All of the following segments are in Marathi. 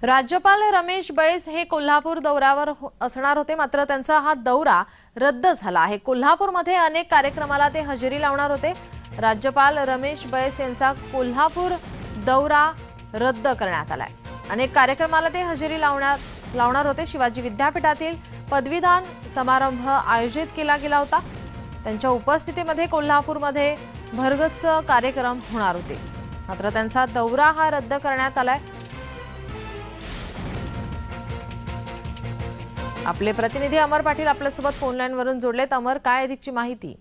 राज्यपाल रमेश बैस हे कोल्हापूर दौऱ्यावर असणार होते, मात्र त्यांचा हा दौरा रद्द झाला आहे। कोल्हापूरमध्ये अनेक कार्यक्रमाला ते हजेरी लावणार होते। राज्यपाल रमेश बैस यांचा कोल्हापूर दौरा रद्द करण्यात आलाय। अनेक कार्यक्रमाला ते हजेरी लावणार होते। शिवाजी विद्यापीठातील पदवीदान समारंभ आयोजित केला गेला होता। त्यांच्या उपस्थितीमध्ये कोल्हापूरमध्ये भरगच्च कार्यक्रम होणार होते, मात्र त्यांचा दौरा हा रद्द करण्यात आलाय। आपले प्रतिनिधी अमर पाटील आपल्यासोबत फोन लाईन वरून जोडलेत। अमर, काय अधिकची माहिती?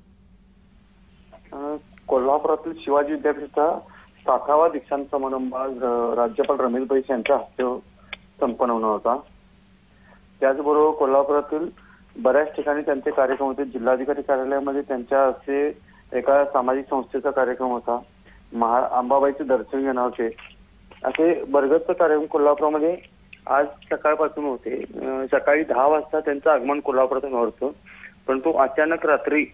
कोल्हापुरातील शिवाजी विद्यापीठाचा 60वा दीक्षांत समारंभ आज राज्यपाल रमेश बैस यांच्या हस्ते संपन्न होणार होता। त्याचबरोबर कोल्हापुरातील बऱ्याच ठिकाणी त्यांचे कार्यक्रम होते। जिल्हाधिकारी कार्यालयामध्ये त्यांच्या हस्ते एका सामाजिक संस्थेचा कार्यक्रम होता। अंबाबाईचे दर्शन घेणार होते। असे बरगतचे कार्यक्रम कोल्हापुरामध्ये आज सकाळपासून होते। सकाळी 10 वाजता त्यांचं आगमन कोल्हापुरात होणार होतं, परंतु अचानक रात्री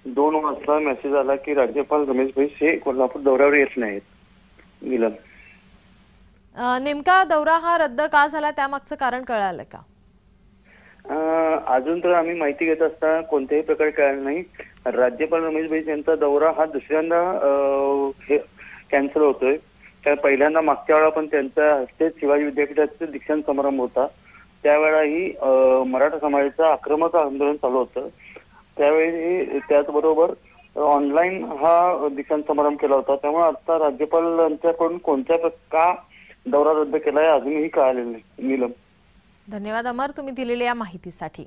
2 वाजता मेसेज आला की राज्यपाल रमेश बैस हे कोल्हापूर दौऱ्यावर येत नाहीत। नीलम, नेमका दौरा हा रद्द का झाला, त्यामागचं कारण कळालं का? अजून तर आम्ही माहिती घेत असता कोणत्याही प्रकारे कळलं नाही। राज्यपाल रमेश बैस यांचा दौरा हा दुसऱ्यांदा कॅन्सल होतोय। त्या पहिल्यांदा मागच्या वेळा पण त्यांच्या हस्ते शिवाजी विद्यापीठाचा दीक्षांत समारंभ होता। त्यावेळेलाही मराठा समाजाचं आक्रमक आंदोलन चालू होतं। त्यावेळी त्याचबरोबर ऑनलाईन हा दीक्षांत समारंभ केला होता। त्यामुळे आता राज्यपालांच्याकडून का दौरा रद्द केलाय अजूनही कळालेलं नाही। नीलम, धन्यवाद अमर, तुम्ही दिलेल्या या माहितीसाठी।